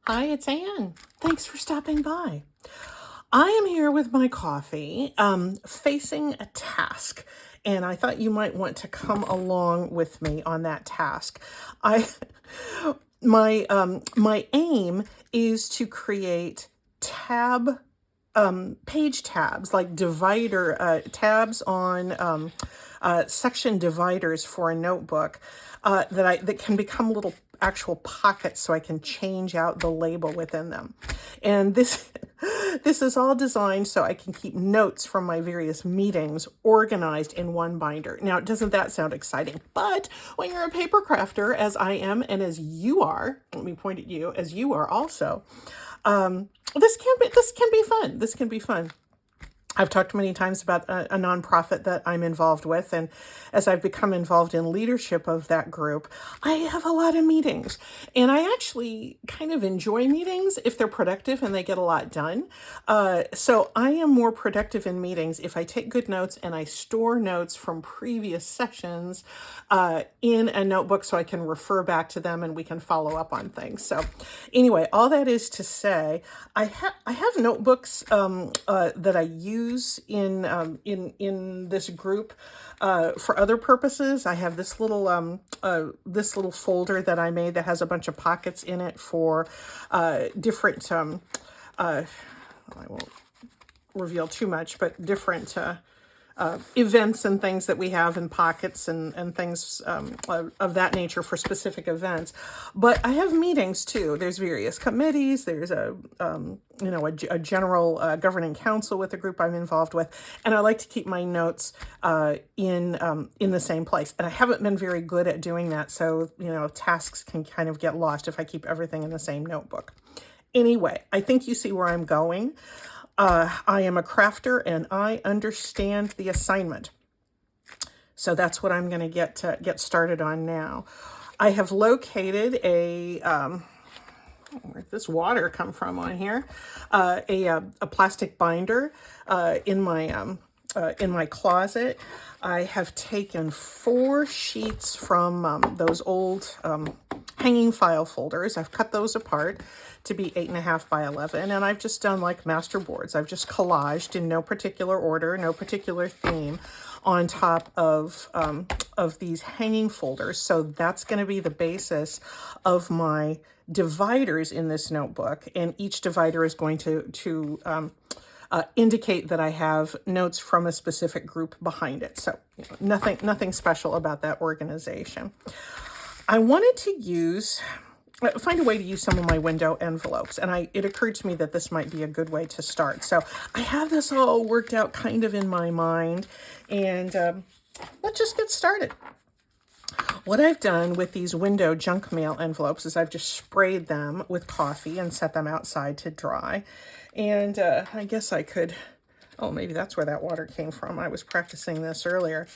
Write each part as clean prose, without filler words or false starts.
Hi, it's Anne. Thanks for stopping by. I am here with my coffee, facing a task, and I thought you might want to come along with me on that task. I, my aim is to create page tabs, like divider tabs on section dividers for a notebook that can become little actual pockets, so I can change out the label within them. And this this is all designed so I can keep notes from my various meetings organized in one binder. Now, doesn't that sound exciting? But when you're a paper crafter, as I am and as you are, let me point at you, as you are also, this can be fun. This can be fun. I've talked many times about a nonprofit that I'm involved with, and as I've become involved in leadership of that group, I have a lot of meetings, and I actually kind of enjoy meetings if they're productive and they get a lot done. So I am more productive in meetings if I take good notes and I store notes from previous sessions in a notebook so I can refer back to them and we can follow up on things. So anyway, all that is to say, I have notebooks that I use in this group for other purposes. I have this little folder that I made that has a bunch of pockets in it for different. I won't reveal too much, but different events and things that we have in pockets and things of that nature for specific events. But I have meetings too. There's various committees. There's a general governing council with the group I'm involved with, and I like to keep my notes in the same place. And I haven't been very good at doing that, so tasks can kind of get lost if I keep everything in the same notebook. Anyway, I think you see where I'm going. I am a crafter and I understand the assignment. So that's what I'm going to get started on now. I have located where'd this water come from on here? A plastic binder in my closet. I have taken 4 sheets from those old hanging file folders. I've cut those apart to be 8.5 by 11, and I've just done like master boards. I've just collaged in no particular order, no particular theme, on top of these hanging folders. So that's going to be the basis of my dividers in this notebook, and each divider is going to indicate that I have notes from a specific group behind it. So nothing special about that organization. I wanted to find a way to use some of my window envelopes, and it occurred to me that this might be a good way to start. So I have this all worked out kind of in my mind, and let's just get started. What I've done with these window junk mail envelopes is I've just sprayed them with coffee and set them outside to dry. And I guess I could, maybe that's where that water came from. I was practicing this earlier.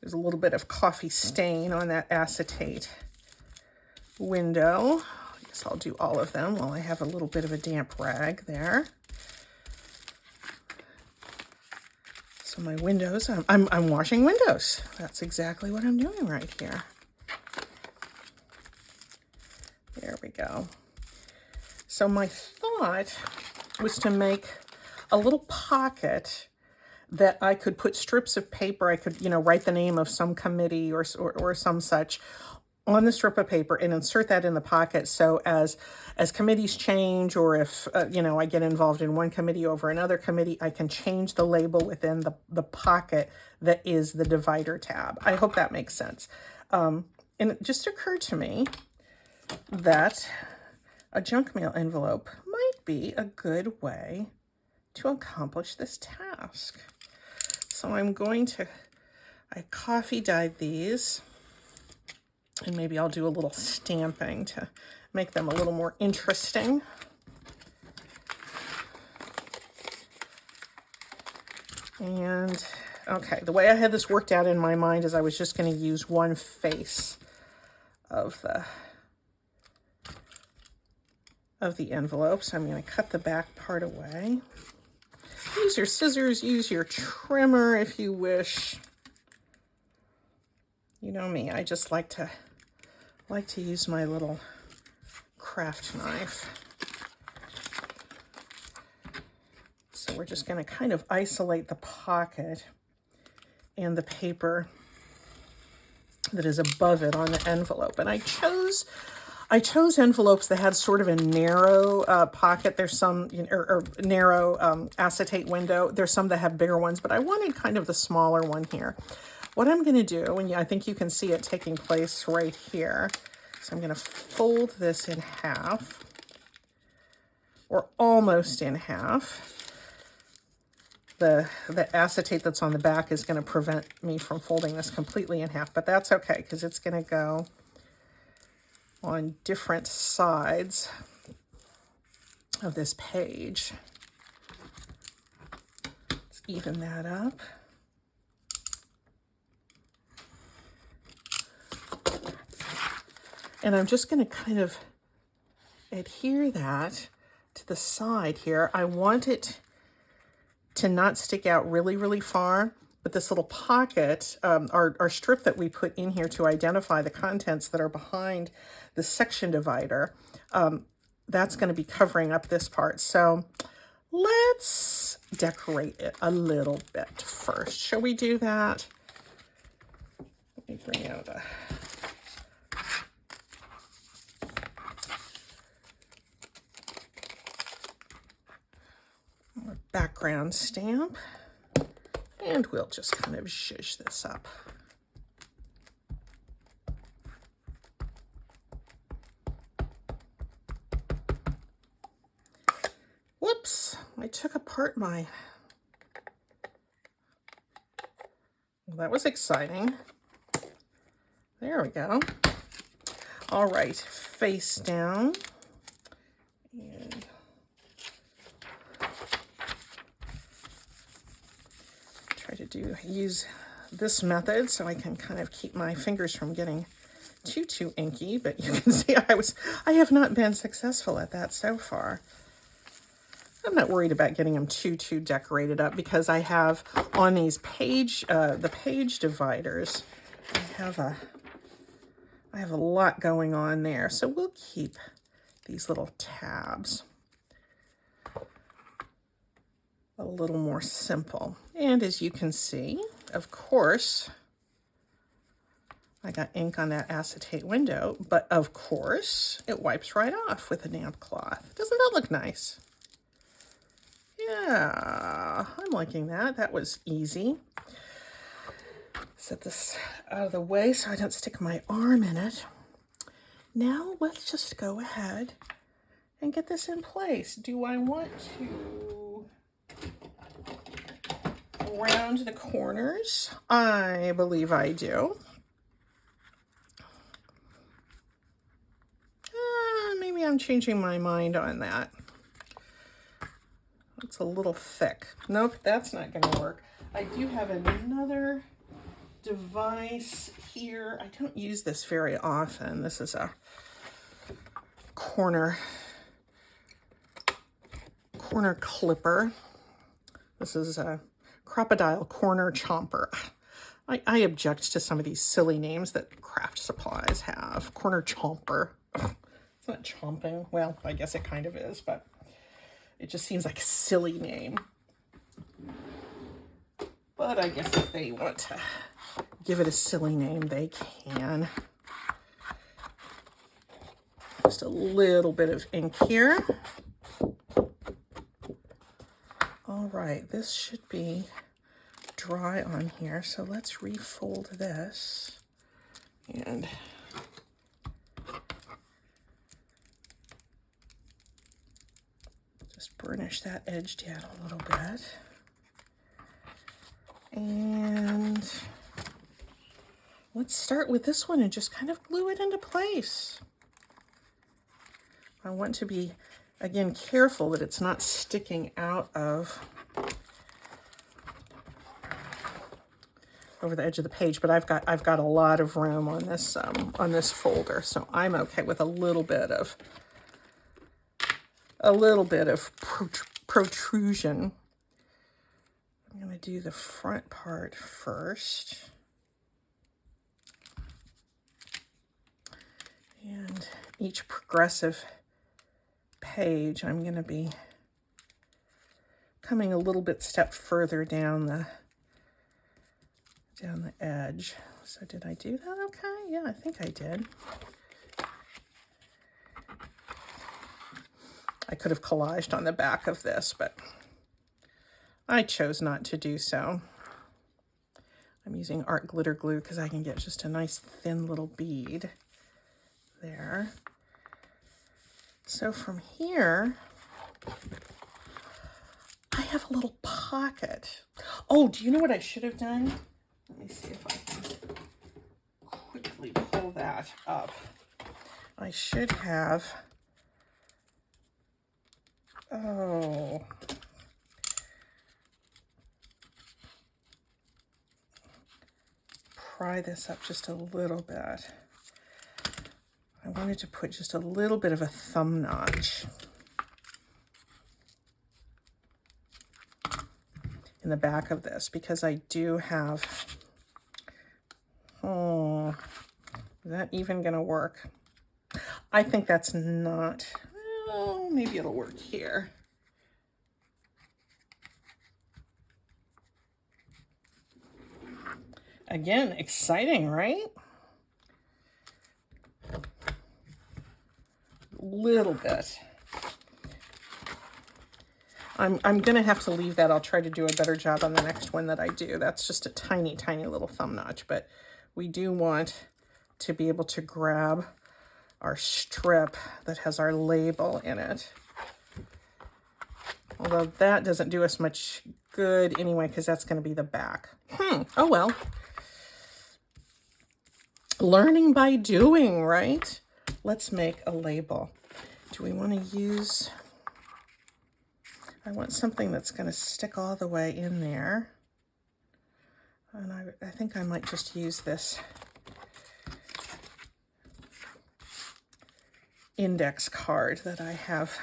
There's a little bit of coffee stain on that acetate window. I guess I'll do all of them while I have a little bit of a damp rag there. So my windows, I'm washing windows. That's exactly what I'm doing right here. There we go. So my thought was to make a little pocket that I could put strips of paper. I could, write the name of some committee or some such on the strip of paper and insert that in the pocket. So as committees change, or if, I get involved in one committee over another committee, I can change the label within the pocket that is the divider tab. I hope that makes sense. And it just occurred to me that a junk mail envelope might be a good way to accomplish this task. So I coffee dyed these, and maybe I'll do a little stamping to make them a little more interesting. And okay, the way I had this worked out in my mind is I was just going to use one face of the envelope. So I'm going to cut the back part away. Use your scissors, use your trimmer if you wish. You know me, I just like to I like to use my little craft knife. So we're just going to kind of isolate the pocket and the paper that is above it on the envelope. And I chose envelopes that had sort of a narrow pocket. There's some, or narrow acetate window. There's some that have bigger ones, but I wanted kind of the smaller one here. What I'm going to do, and I think you can see it taking place right here. So I'm going to fold this in half, or almost in half. The acetate that's on the back is going to prevent me from folding this completely in half, but that's okay because it's going to go on different sides of this page. Let's even that up. And I'm just going to kind of adhere that to the side here. I want it to not stick out really, really far, but this little pocket, our strip that we put in here to identify the contents that are behind the section divider, that's going to be covering up this part. So let's decorate it a little bit first. Shall we do that? Let me bring out a... background stamp, and we'll just kind of zhuzh this up. Whoops, I took apart my... Well, that was exciting. There we go. All right, face down. And use this method so I can kind of keep my fingers from getting too inky, but you can see I have not been successful at that so far. I'm not worried about getting them too decorated up because I have on these the page dividers, I have a lot going on there, so we'll keep these little tabs a little more simple. And as you can see, of course, I got ink on that acetate window, but of course, it wipes right off with a damp cloth. Doesn't that look nice? Yeah, I'm liking that. That was easy. Set this out of the way so I don't stick my arm in it. Now let's just go ahead and get this in place. Do I want to round the corners? I believe I do. Maybe I'm changing my mind on that. It's a little thick. Nope, that's not going to work. I do have another device here. I don't use this very often. This is a corner clipper. This is a crocodile corner chomper. I object to some of these silly names that craft supplies have. Corner chomper. It's not chomping. Well, I guess it kind of is, but it just seems like a silly name. But I guess if they want to give it a silly name, they can. Just a little bit of ink here. All right, this should be dry on here, so let's refold this and just burnish that edge down a little bit. And let's start with this one and just kind of glue it into place. I want to be, again, careful that it's not sticking out of over the edge of the page, but I've got a lot of room on this folder, so I'm okay with a little bit of protrusion. I'm going to do the front part first. each progressive page, I'm going to be coming a little bit step further down the edge. So did I do that okay? Yeah, I think I did. I could have collaged on the back of this, but I chose not to do so. I'm using art glitter glue because I can get just a nice thin little bead there. So from here, I have a little pocket. Oh, do you know what I should have done? Let me see if I can quickly pull that up. I should have, pry this up just a little bit. I wanted to put just a little bit of a thumb notch in the back of this because I do have, is that even gonna work? I think that's not, well, maybe it'll work here. Again, exciting, right? Little bit. I'm gonna have to leave that. I'll try to do a better job on the next one that I do. That's just a tiny, tiny little thumb notch, but we do want to be able to grab our strip that has our label in it. Although that doesn't do us much good anyway, because that's going to be the back. Oh well. Learning by doing, right? Let's make a label. Do we want to use, I want something that's going to stick all the way in there. And I think I might just use this index card that I have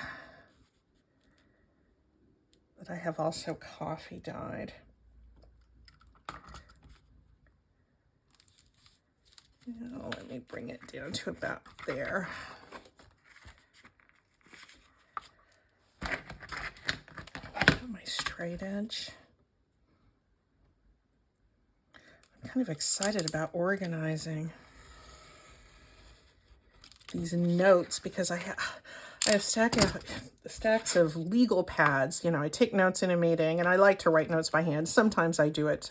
also coffee dyed. Now, let me bring it down to about there. My straight edge. I'm kind of excited about organizing these notes because I have stacks of legal pads. You know, I take notes in a meeting and I like to write notes by hand. Sometimes I do it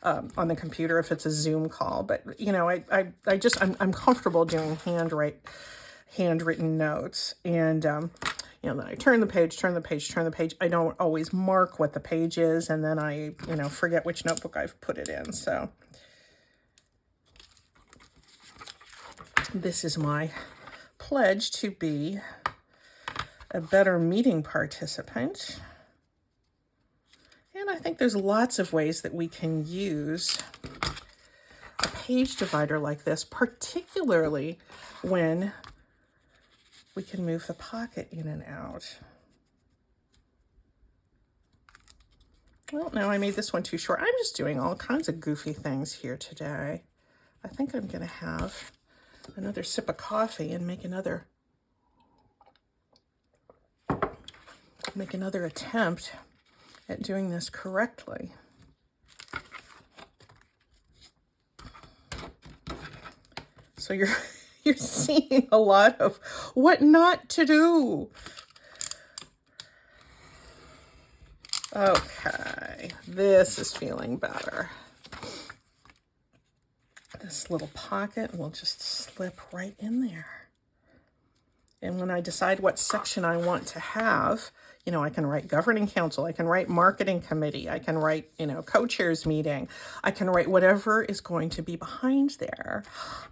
on the computer if it's a Zoom call, but you know, I'm comfortable doing handwritten notes. And, you know, then I turn the page. I don't always mark what the page is. And then I, you know, forget which notebook I've put it in. So this is my pledge to be a better meeting participant. And I think there's lots of ways that we can use a page divider like this, particularly when we can move the pocket in and out. Well, no, I made this one too short. I'm just doing all kinds of goofy things here today. I think I'm going to have another sip of coffee and make another attempt at doing this correctly. So you're seeing a lot of what not to do. Okay, this is feeling better. This little pocket will just slip right in there. And when I decide what section I want to have, you know, I can write governing council, I can write marketing committee, I can write, you know, co-chairs meeting, I can write whatever is going to be behind there.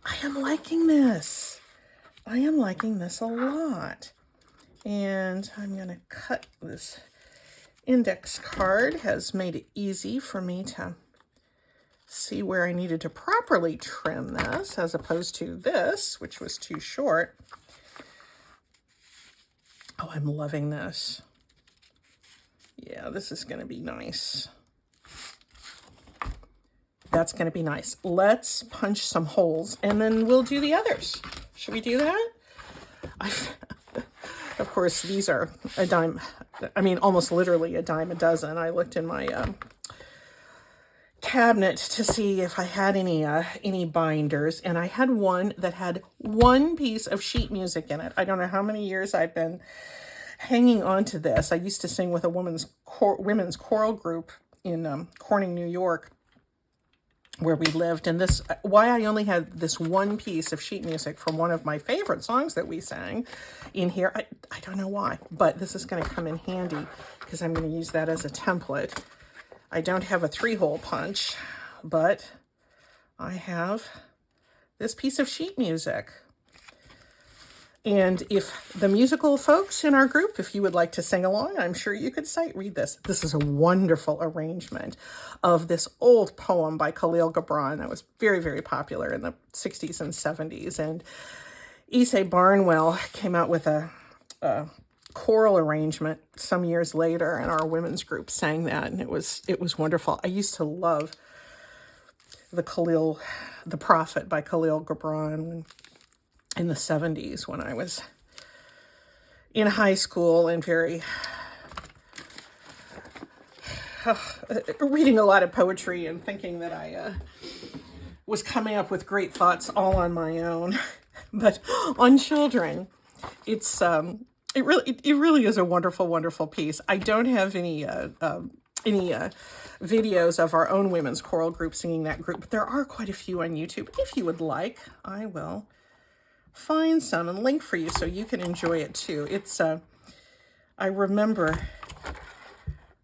I am liking this. I am liking this a lot. And I'm going to cut this index card. Has made it easy for me to see where I needed to properly trim this as opposed to this, which was too short. Oh, I'm loving this. Yeah, this is going to be nice. That's going to be nice. Let's punch some holes and then we'll do the others. Should we do that? Of course, these are a dime. I mean, almost literally a dime a dozen. I looked in my cabinet to see if I had any binders, and I had one that had one piece of sheet music in it. I don't know how many years I've been hanging on to this. I used to sing with a women's choral group in Corning, New York, where we lived. And this, why I only had this one piece of sheet music from one of my favorite songs that we sang in here, I don't know why, but this is going to come in handy because I'm going to use that as a template. I don't have a 3-hole punch, but I have this piece of sheet music. And if the musical folks in our group, if you would like to sing along, I'm sure you could sight read this. This is a wonderful arrangement of this old poem by Kahlil Gibran that was very, very popular in the 60s and 70s. And Ysaye Barnwell came out with a choral arrangement some years later, and our women's group sang that, and it was wonderful. I used to love the Prophet by Kahlil Gibran in the 70s when I was in high school and reading a lot of poetry and thinking that I was coming up with great thoughts all on my own. But on children, it really is a wonderful, wonderful piece. I don't have any videos of our own women's choral group singing that group, but there are quite a few on YouTube. If you would like, I will find some and link for you so you can enjoy it too. It's I remember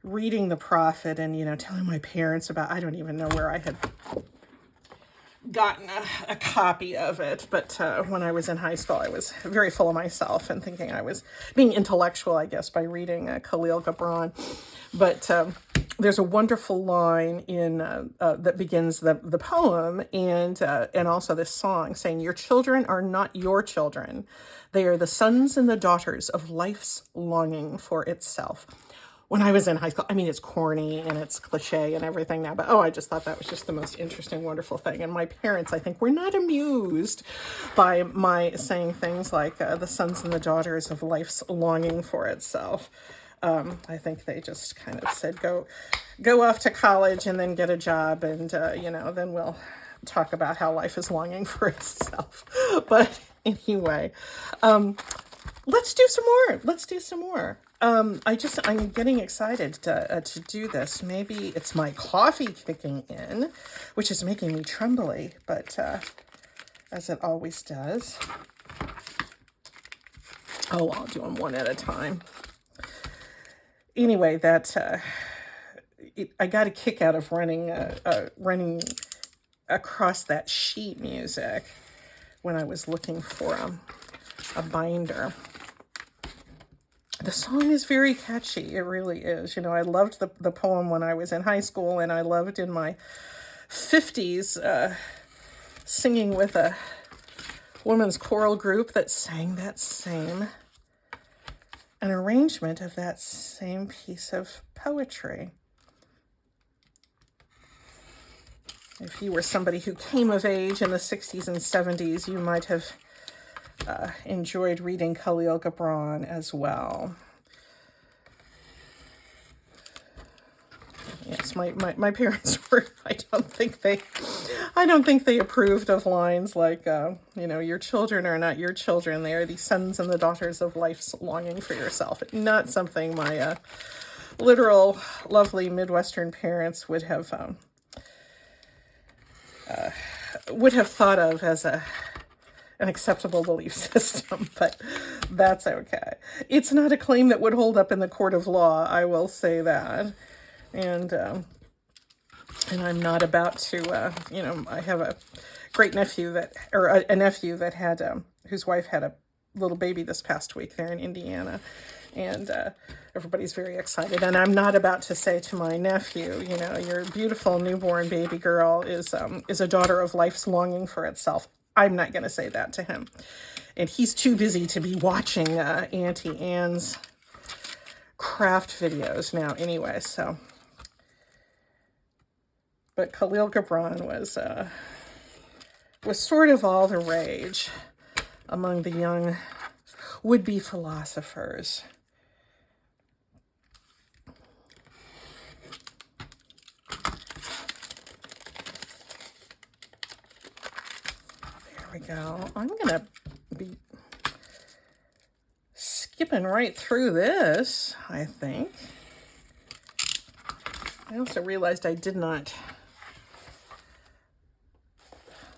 reading The Prophet and telling my parents about, I don't even know where I had gotten a copy of it, but when I was in high school I was very full of myself and thinking I was being intellectual, I guess, by reading Kahlil Gibran. But there's a wonderful line in that begins the poem and also this song saying, "Your children are not your children. They are the sons and the daughters of life's longing for itself." When I was in high school, I mean, it's corny and it's cliche and everything now, but I just thought that was just the most interesting, wonderful thing. And my parents, I think, were not amused by my saying things like the sons and the daughters of life's longing for itself. I think they just kind of said, go off to college and then get a job, and then we'll talk about how life is longing for itself. But anyway, let's do some more. I'm getting excited to do this. Maybe it's my coffee kicking in, which is making me trembly, but as it always does. I'll do them one at a time. Anyway, I got a kick out of running across that sheet music when I was looking for a binder. The song is very catchy. It really is. I loved the poem when I was in high school, and I loved in my 50s singing with a women's choral group that sang an arrangement of that same piece of poetry. If you were somebody who came of age in the 60s and 70s, you might have enjoyed reading Kahlil Gibran as well. Yes, my parents were, I don't think they approved of lines like, your children are not your children. They are the sons and the daughters of life's longing for yourself. Not something my literal, lovely Midwestern parents would have thought of as an acceptable belief system, but that's okay. It's not a claim that would hold up in the court of law, I will say that. And I'm not about to, I have a great nephew a nephew that had, whose wife had a little baby this past week there in Indiana, and everybody's very excited. And I'm not about to say to my nephew, your beautiful newborn baby girl is a daughter of life's longing for itself. I'm not going to say that to him. And he's too busy to be watching Auntie Anne's craft videos now anyway, so. But Kahlil Gibran was sort of all the rage among the young would-be philosophers. There we go. I'm going to be skipping right through this, I think. I also realized I did not...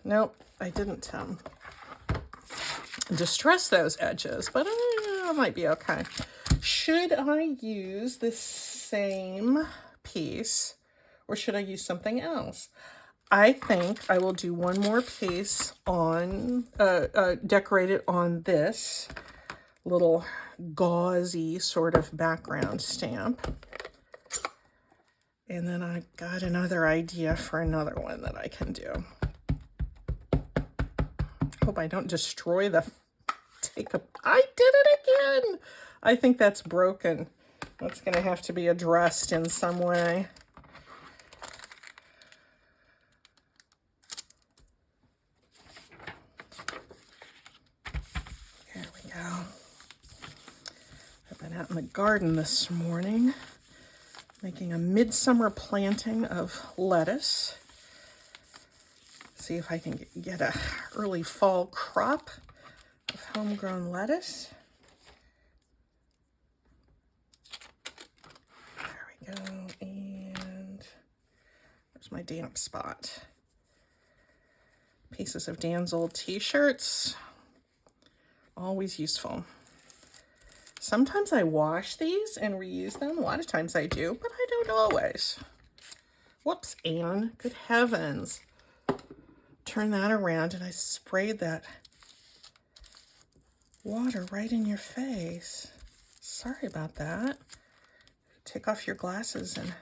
Nope, I didn't distress those edges, but I might be okay. Should I use the same piece or should I use something else? I think I will do one more piece on, decorated on this little gauzy sort of background stamp. And then I got another idea for another one that I can do. Hope I don't destroy the I did it again. I think that's broken. That's going to have to be addressed in some way. There we go. I've been out in the garden this morning making a midsummer planting of lettuce. See if I can get a early fall crop of homegrown lettuce. There we go, and there's my damp spot. Pieces of Dan's old t-shirts, always useful. Sometimes I wash these and reuse them. A lot of times I do, but I don't always. Whoops, Anne, good heavens. Turn that around and I sprayed that water right in your face. Sorry about that. Take off your glasses and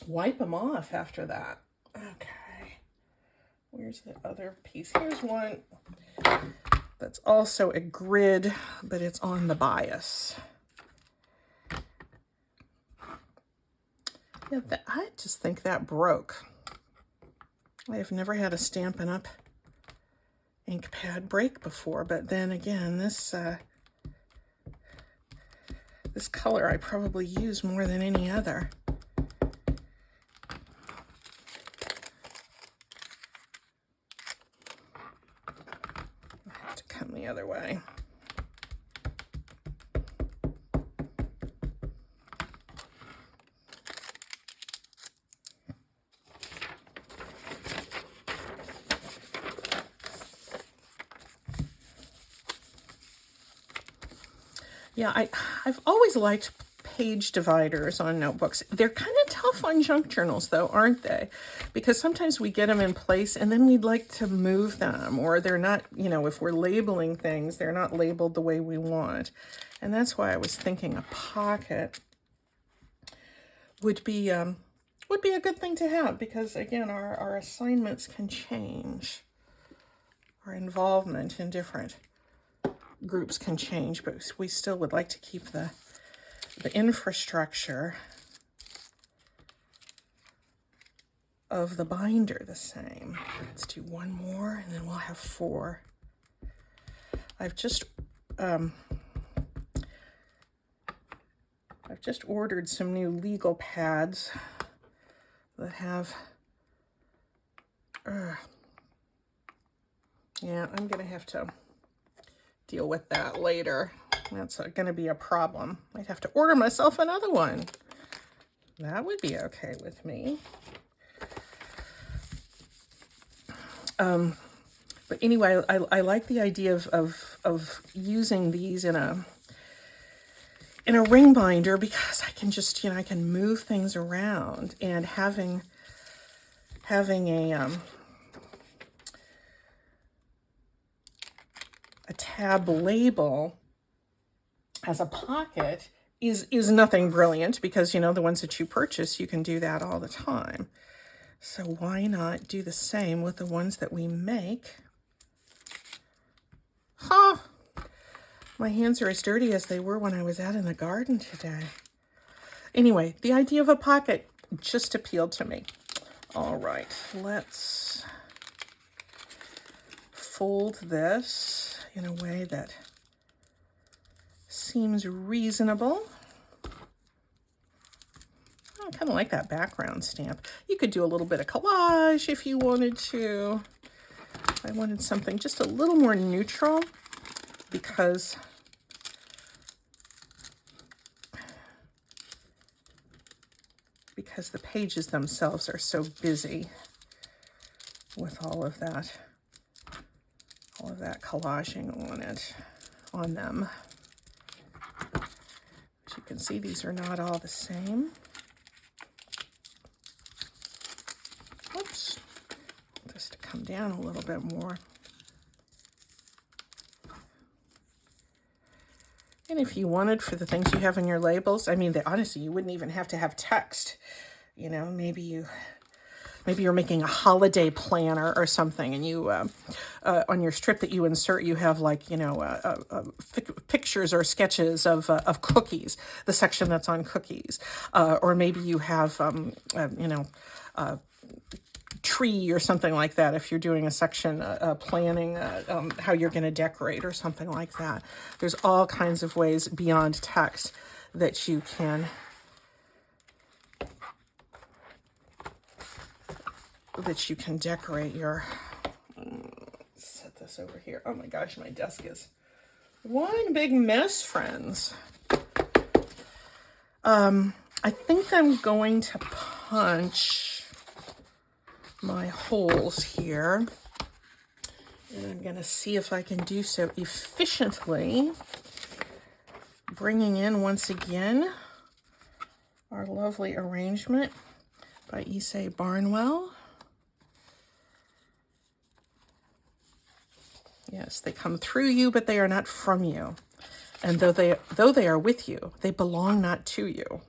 wipe them off after that. Okay. Where's the other piece? Here's one that's also a grid, but it's on the bias. Yeah, I just think that broke. I have never had a Stampin' Up! Ink pad break before, but then again, this color I probably use more than any other. I have to come the other way. Yeah, I've always liked page dividers on notebooks. They're kind of tough on junk journals, though, aren't they? Because sometimes we get them in place and then we'd like to move them, or they're not, you know, if we're labeling things, they're not labeled the way we want. And that's why I was thinking a pocket would be a good thing to have, because again, our assignments can change. Our involvement in different groups can change, but we still would like to keep the infrastructure of the binder the same. Let's do one more and then we'll have 4. I've just ordered some new legal pads that have yeah, I'm gonna have to deal with that later. That's going to be a problem. I'd have to order myself another one. That would be okay with me. But anyway, I like the idea of using these in a ring binder, because I can just, you know, I can move things around, and having a tab label as a pocket is nothing brilliant, because, you know, the ones that you purchase, you can do that all the time. So why not do the same with the ones that we make? Huh. My hands are as dirty as they were when I was out in the garden today. Anyway, the idea of a pocket just appealed to me. All right, let's fold this. in a way that seems reasonable. I kind of like that background stamp. You could do a little bit of collage if you wanted to. I wanted something just a little more neutral because the pages themselves are so busy with all of that collaging on them. As you can see, these are not all the same. Oops, just to come down a little bit more. And if you wanted, for the things you have in your labels, I mean, honestly, you wouldn't even have to have text. You know, maybe you're making a holiday planner or something, and you on your strip that you insert, you have like, you know, pictures or sketches of cookies, the section that's on cookies, or maybe you have you know, tree or something like that if you're doing a section planning how you're going to decorate or something like that. There's all kinds of ways beyond text that you can decorate your... Let's set this over here. Oh my gosh, my desk is one big mess, friends. I think I'm going to punch my holes here, and I'm going to see if I can do so efficiently, bringing in once again our lovely arrangement by Ysaye Barnwell. Yes, they come through you, but they are not from you. And though they are with you, they belong not to you.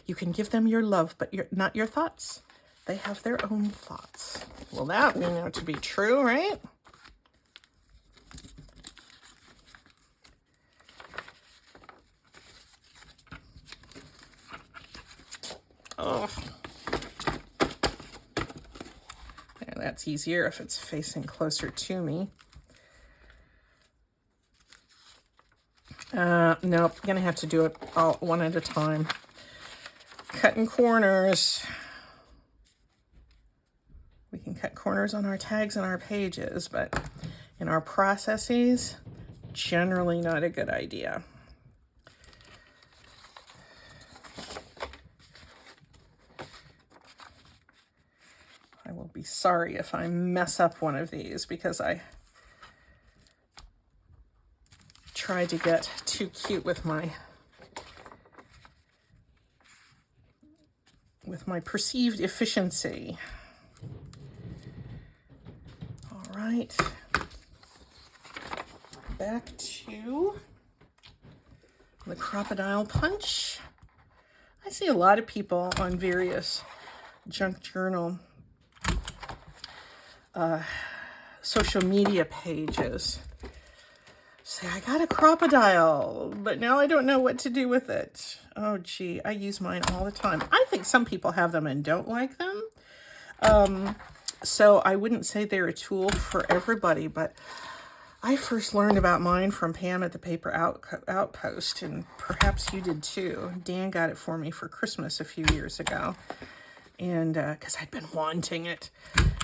You can give them your love, but not your thoughts. They have their own thoughts. Well, that we know to be true, right? Oh. Yeah, that's easier if it's facing closer to me. Nope, I'm gonna have to do it all one at a time. Cutting corners. We can cut corners on our tags and our pages, but in our processes, generally not a good idea. I will be sorry if I mess up one of these because I tried to get too cute with my perceived efficiency. All right, back to the crocodile punch. I see a lot of people on various junk journal social media pages say, I got a crocodile, but now I don't know what to do with it. Oh, gee, I use mine all the time. I think some people have them and don't like them. So I wouldn't say they're a tool for everybody, but I first learned about mine from Pam at the Paper Outpost, and perhaps you did too. Dan got it for me for Christmas a few years ago, and because I'd been wanting it.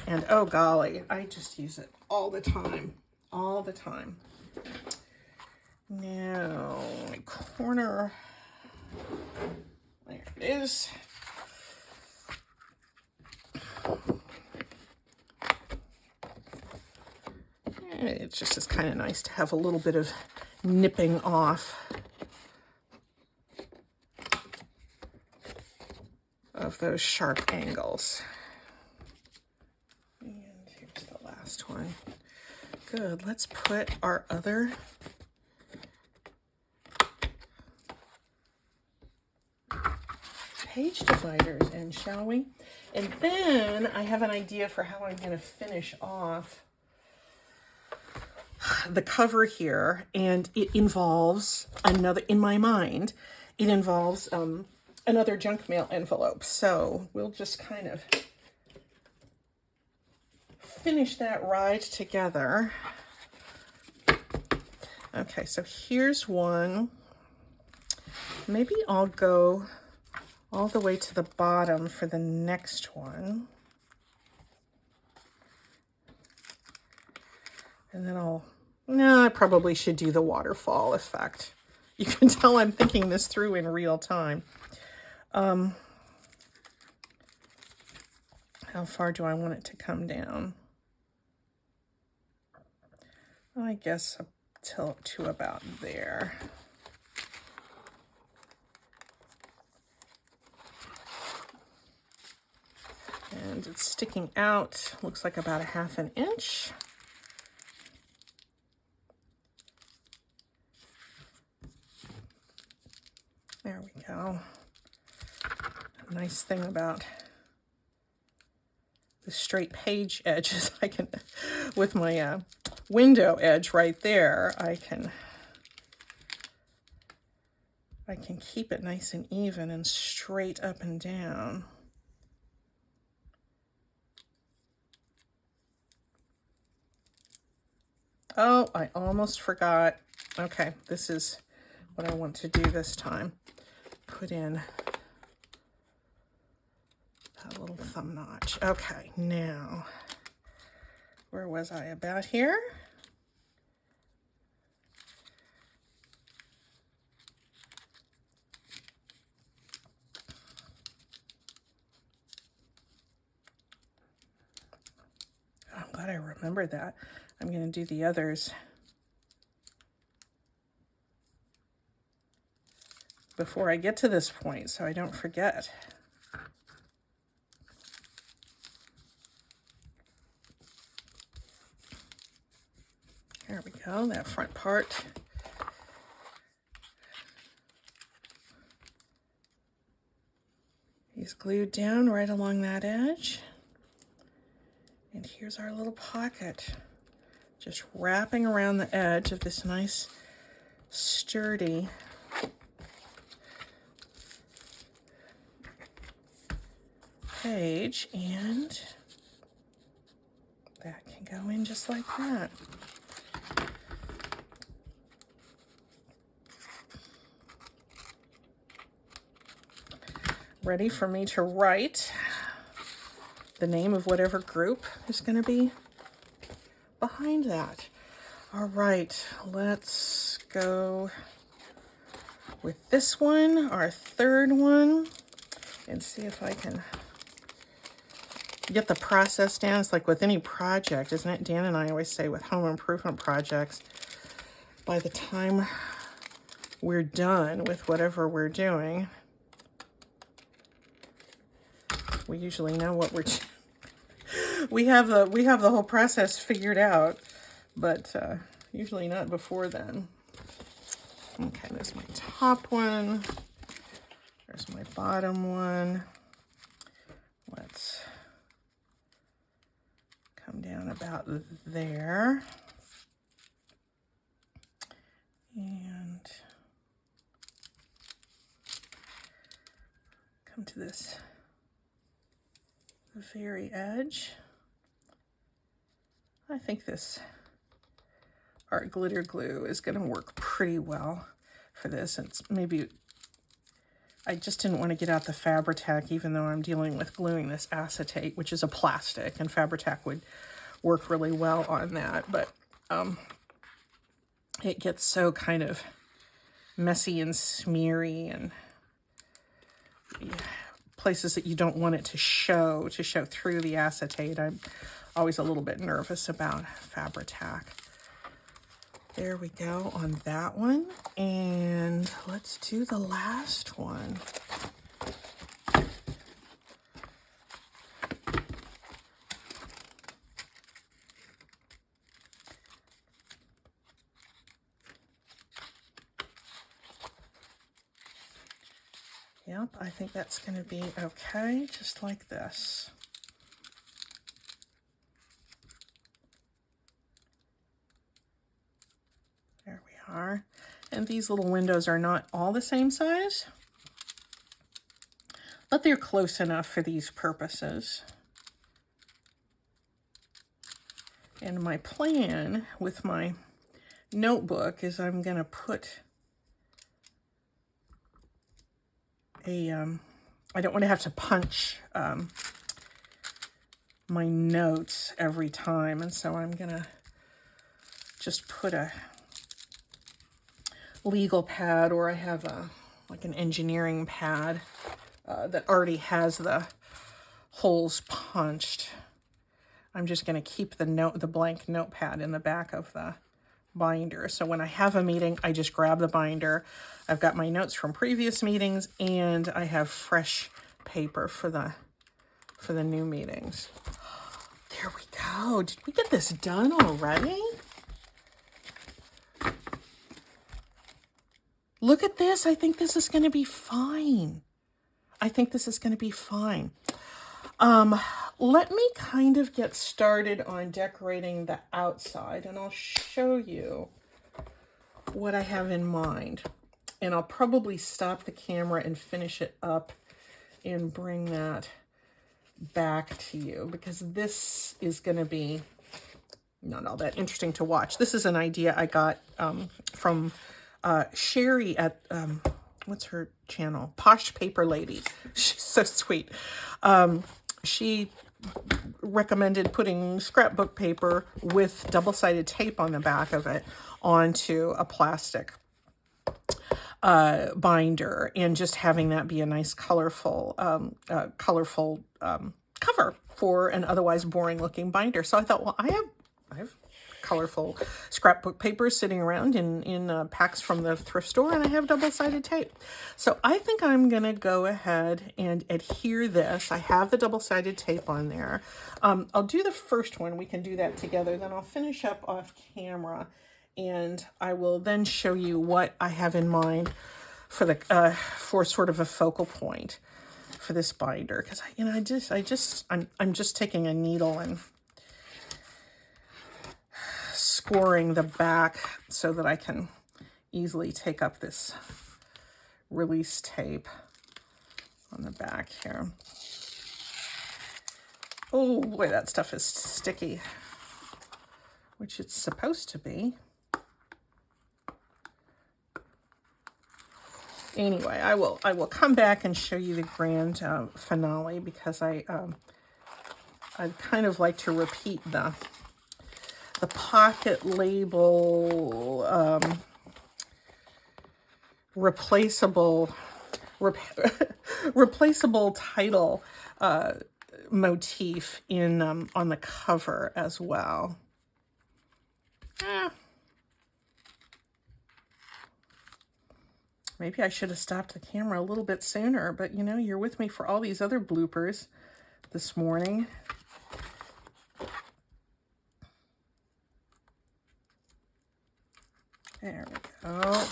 And oh golly, I just use it all the time, all the time. Now, my corner, there it is. It just is kind of nice to have a little bit of nipping off of those sharp angles. And here's the last one. Good, let's put our other page dividers in, shall we? And then I have an idea for how I'm going to finish off the cover here, and it involves another, in my mind, it involves another junk mail envelope. So we'll just kind of finish that ride together. Okay, so here's one. Maybe I'll go all the way to the bottom for the next one. And then no, I probably should do the waterfall effect. You can tell I'm thinking this through in real time. How far do I want it to come down? I guess up to about there. And it's sticking out, looks like about 1/2 inch. There we go. A nice thing about the straight page edge is I can, with my window edge right there, I can keep it nice and even and straight up and down. Oh, I almost forgot. Okay, this is what I want to do this time. Put in that little thumb notch. Okay, now, where was I about here? I'm glad I remembered that. I'm going to do the others before I get to this point so I don't forget. There we go, that front part. Is glued down right along that edge. And here's our little pocket, just wrapping around the edge of this nice, sturdy page, and that can go in just like that. Ready for me to write the name of whatever group is going to be behind that. All right, let's go with this one, our third one, and see if I can get the process down. It's like with any project, isn't it? Dan and I always say with home improvement projects, by the time we're done with whatever we're doing, we usually know what we're doing. We have the whole process figured out, but usually not before then. Okay, there's my top one. There's my bottom one. Let's come down about there. And come to this very edge. I think this art glitter glue is going to work pretty well for this. It's maybe, I just didn't want to get out the Fabri-Tac, even though I'm dealing with gluing this acetate, which is a plastic, and Fabri-Tac would work really well on that. But it gets so kind of messy and smeary, and places that you don't want it to show through the acetate. I'm always a little bit nervous about Fabri-Tac. There we go on that one. And let's do the last one. Yep, I think that's going to be okay, just like this. There we are. And these little windows are not all the same size, but they're close enough for these purposes. And my plan with my notebook is I'm going to put a, I don't want to have to punch my notes every time. And so I'm going to just put a legal pad, or I have like an engineering pad that already has the holes punched. I'm just going to keep the blank notepad in the back of the binder. So when I have a meeting, I just grab the binder. I've got my notes from previous meetings, and I have fresh paper for the new meetings. There we go. Did we get this done already? Look at this. I think this is going to be fine. I think this is going to be fine. Let me kind of get started on decorating the outside, and I'll show you what I have in mind. And I'll probably stop the camera and finish it up and bring that back to you, because this is going to be not all that interesting to watch. This is an idea I got from Sherry at, what's her channel? Posh Paper Lady. She's so sweet. She recommended putting scrapbook paper with double-sided tape on the back of it onto a plastic binder, and just having that be a nice colorful cover for an otherwise boring looking binder. So I thought, well, I have colorful scrapbook paper sitting around in packs from the thrift store, and I have double-sided tape. So I think I'm gonna go ahead and adhere this. I have the double-sided tape on there. I'll do the first one. We can do that together. Then I'll finish up off camera, and I will then show you what I have in mind for the for sort of a focal point for this binder, because I'm just taking a needle and scoring the back so that I can easily take up this release tape on the back here. Oh boy, that stuff is sticky, which it's supposed to be. Anyway, I will come back and show you the grand finale, because I'd kind of like to repeat the pocket label replaceable title motif in on the cover as well. Maybe I should have stopped the camera a little bit sooner, but you know, you're with me for all these other bloopers this morning. There we go.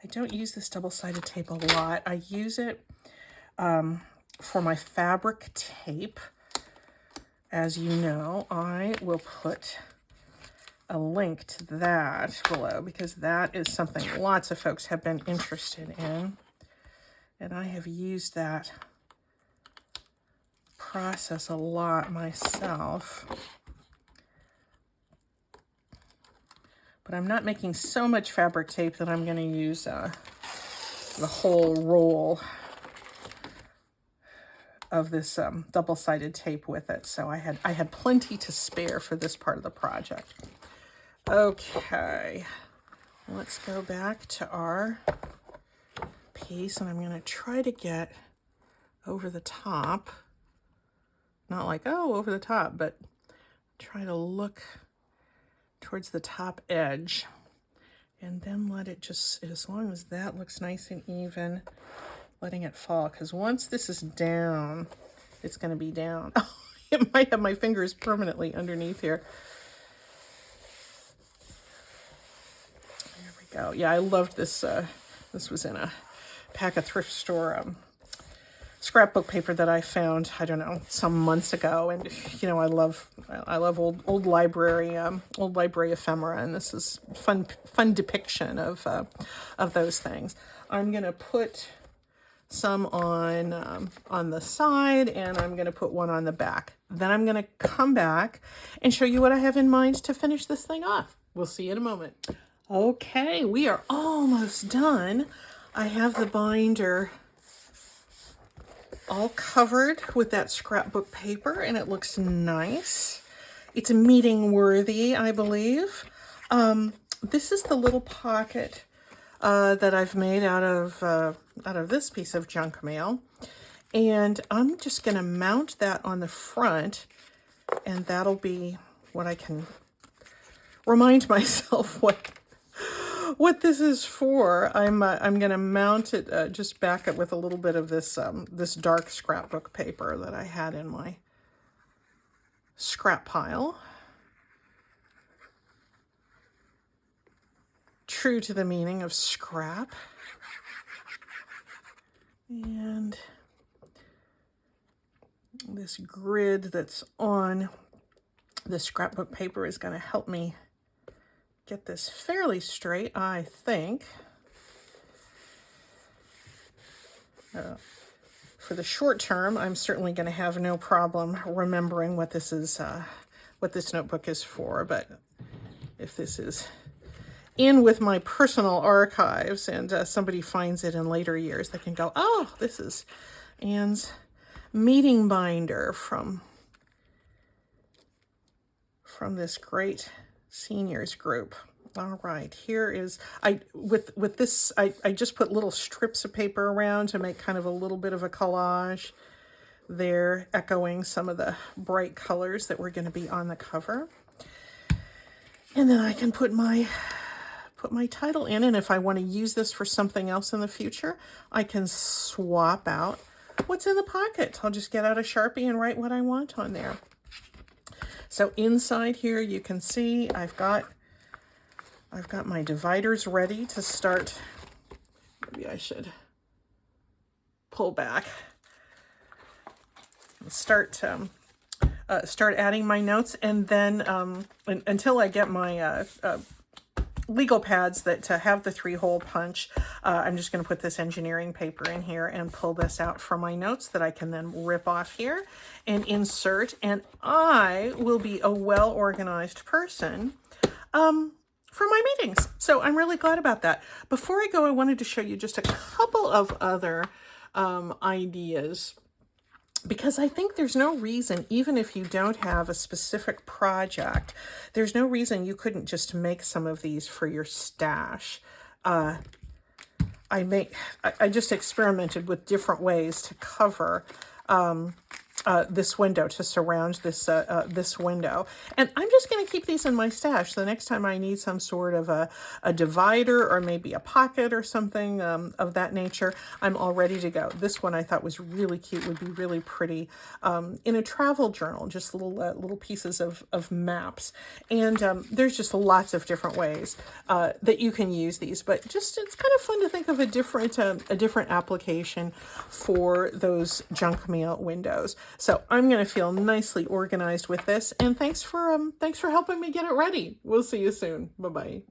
I don't use this double-sided tape a lot. I use it for my fabric tape. As you know, I will put a link to that below, because that is something lots of folks have been interested in. And I have used that process a lot myself. But I'm not making so much fabric tape that I'm going to use the whole roll of this double-sided tape with it. So I had plenty to spare for this part of the project. Okay, let's go back to our piece, and I'm going to try to get over the top. Not like, oh, over the top, but try to look towards the top edge, and then let it just, as long as that looks nice and even, letting it fall, because once this is down, it's going to be down. It might have my fingers permanently underneath here. There we go. Yeah, I loved this. This was in a pack of thrift store scrapbook paper that I found, I don't know, some months ago. And you know, I love old library ephemera, and this is fun depiction of those things. I'm gonna put some on the side, and I'm going to put one on the back. Then I'm going to come back and show you what I have in mind to finish this thing off. We'll see you in a moment. Okay, we are almost done. I have the binder all covered with that scrapbook paper, and it looks nice. It's meeting worthy, I believe. This is the little pocket that I've made out of this piece of junk mail, and I'm just going to mount that on the front, and that'll be what I can remind myself what this is for. I'm going to mount it just back it with a little bit of this this dark scrapbook paper that I had in my scrap pile. True to the meaning of scrap. And this grid that's on the scrapbook paper is going to help me get this fairly straight, I think. For the short term, I'm certainly going to have no problem remembering what this is, what this notebook is for. But if this is in with my personal archives and somebody finds it in later years, they can go, oh, this is Anne's meeting binder from this great seniors group. All right, here is, with this, I just put little strips of paper around to make kind of a little bit of a collage there, echoing some of the bright colors that were going to be on the cover. And then I can put my title in, and if I want to use this for something else in the future, I can swap out what's in the pocket. I'll just get out a Sharpie and write what I want on there. So inside here, you can see I've got my dividers ready to start. Maybe I should pull back and start adding my notes, and then until I get my legal pads that to have the 3-hole punch, I'm just going to put this engineering paper in here and pull this out for my notes that I can then rip off here and insert, and I will be a well-organized person for my meetings. So I'm really glad about that. Before I go, I wanted to show you just a couple of other ideas, because I think there's no reason, even if you don't have a specific project, there's no reason you couldn't just make some of these for your stash. I just experimented with different ways to cover this window, to surround this this window, and I'm just going to keep these in my stash. The next time I need some sort of a divider or maybe a pocket or something of that nature, I'm all ready to go. This one I thought was really cute, would be really pretty in a travel journal, just little pieces of maps. And there's just lots of different ways that you can use these, but just it's kind of fun to think of a different application for those junk mail windows. So I'm going to feel nicely organized with this, and thanks for helping me get it ready. We'll see you soon. Bye-bye.